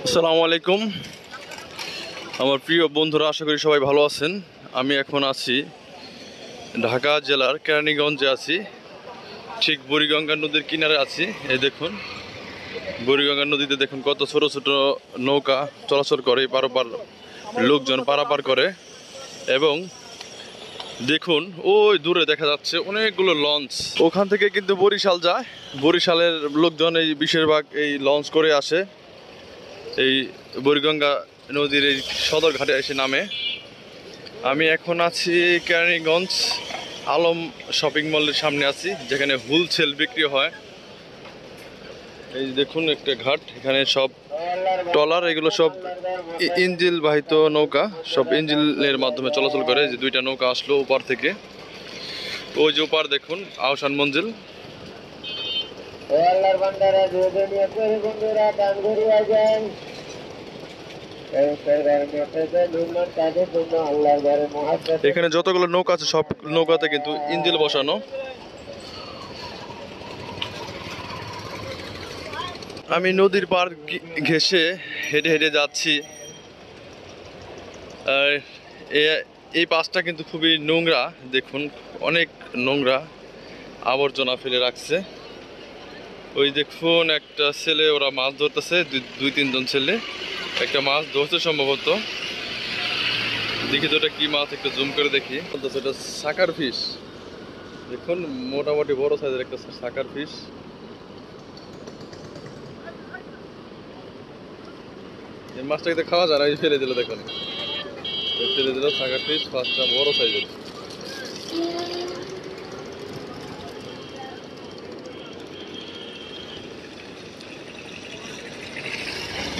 আসসালামু আলাইকুম আমার প্রিয় বন্ধুরা, আশা করি সবাই ভালো আছেন। আমি এখন আছি ঢাকা জেলার কেরানীগঞ্জে আছি, ঠিক বুড়িগঙ্গা নদীর কিনারে আছি। এই দেখুন বুড়িগঙ্গা নদীতে দেখুন কত ছোট ছোট নৌকা চলাচল করে, পারাপার লোকজন পারাপার করে। এবং দেখুন ওই দূরে দেখা যাচ্ছে অনেকগুলো লঞ্চ, ওখান থেকে কিন্তু বরিশাল যায়। বরিশালের লোকজন এই বেশিরভাগ এই লঞ্চ করে আসে, এই বুড়িগঙ্গা নদীর এই সদর ঘাটে এসে নামে। আমি এখন আছি কেরানীগঞ্জ আলম শপিং মলের সামনে আছি, যেখানে হুলসেল বিক্রি হয়। এই দেখুন একটা ঘাট, এখানে সব ট্রলার, এগুলো সব ইঞ্জিল বাহিত নৌকা, সব ইঞ্জিলের মাধ্যমে চলাচল করে। যে দুইটা নৌকা আসলো ওপার থেকে, ওই যে ওপার দেখুন আহসান মঞ্জিল। এখানে যতগুলো নৌকা আছে সব নৌকাতে কিন্তু ইঞ্জিল বসানো। আমি নদীর পার ঘেঁষে হেঁটে হেঁটে যাচ্ছি। আর এই পাশটা কিন্তু খুবই নোংরা, দেখুন অনেক নোংরা আবর্জনা ফেলে রাখছে। ওই দেখুন একটা ছেলে, ওরা মাছ ধরতেছে, দুই তিনজন ছেলে একটা মাছ ধরছে সম্ভবত। দেখি তো এটা কি মাছ, একটু জুম করে দেখি। এটা সাকার ফিশ, দেখুন মোটামুটি বড় সাইজের একটা সাকার ফিশ। এই মাছটা কিন্তু খাওয়া যায় না, ফেলে দিল, দেখুন ফেলে দিল সাকার ফিশ, মাছটা বড় সাইজের।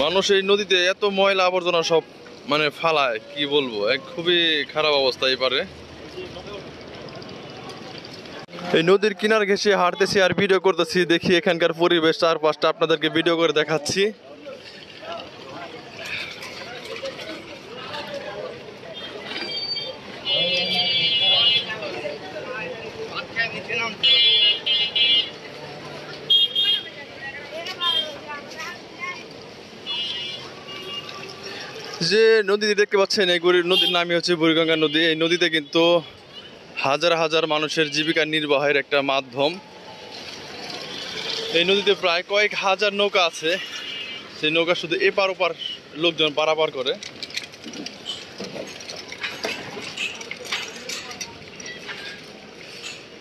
মানুষ এই নদীতে এত ময়লা আবর্জনা সব মানে ফালায়, কি বলবো, এক খুবই খারাপ অবস্থা এবারে। এই নদীর কিনার ঘেঁষে হাঁটতেছি আর ভিডিও করতেছি, দেখি এখানকার পরিবেশ চারপাশটা আপনাদেরকে ভিডিও করে দেখাচ্ছি। যে নদীটি দেখতে পাচ্ছেন, এই নদীর নামই হচ্ছে বুড়িগঙ্গা নদী। এই নদীতে কিন্তু হাজার হাজার মানুষের জীবিকা নির্বাহের একটা মাধ্যম। এই নদীতে প্রায় কয়েক হাজার নৌকা আছে, সেই নৌকা শুধু এপার ওপার লোকজন পারাপার করে।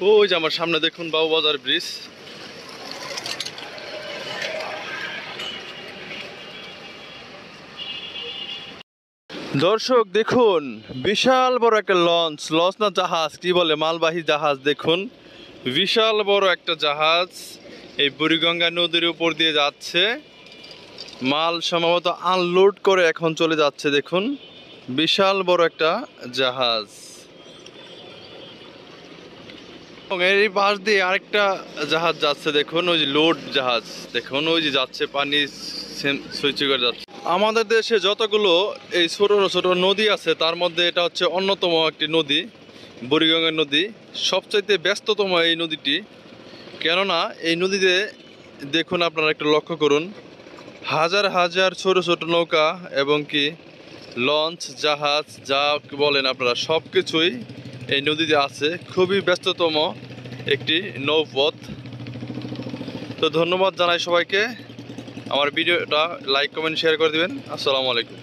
ওই যে আমার সামনে দেখুন বাবুবাজার ব্রিজ। দর্শক দেখুন বিশাল বড় একটা লঞ্চ না জাহাজ, কি বলে, মালবাহী জাহাজ। দেখুন বিশাল বড় একটা জাহাজ এই বুড়িগঙ্গা নদীর উপর দিয়ে যাচ্ছে, মাল সম্ভবত আনলোড করে এখন চলে যাচ্ছে। দেখুন বিশাল বড় একটা জাহাজ। এই পাশ দিয়ে আরেকটা জাহাজ যাচ্ছে, দেখুন ওই যে লোড জাহাজ, দেখুন ওই যে যাচ্ছে, পানি সুইচ করে যাচ্ছে। আমাদের দেশে যতগুলো এই ছোট ছোট নদী আছে তার মধ্যে এটা হচ্ছে অন্যতম একটি নদী, বুড়িগঙ্গা নদী। সবচাইতে ব্যস্ততম এই নদীটি, কেননা এই নদীতে দেখুন আপনারা একটু লক্ষ্য করুন, হাজার হাজার ছোট ছোট নৌকা এবং কি লঞ্চ, জাহাজ, যা বলেন আপনারা, সব কিছুই এই নদীতে আছে। খুবই ব্যস্ততম একটি নৌপথ। তো ধন্যবাদ জানাই সবাইকে। আমার ভিডিওটা লাইক কমেন্ট শেয়ার করে দিবেন। আসসালামু আলাইকুম।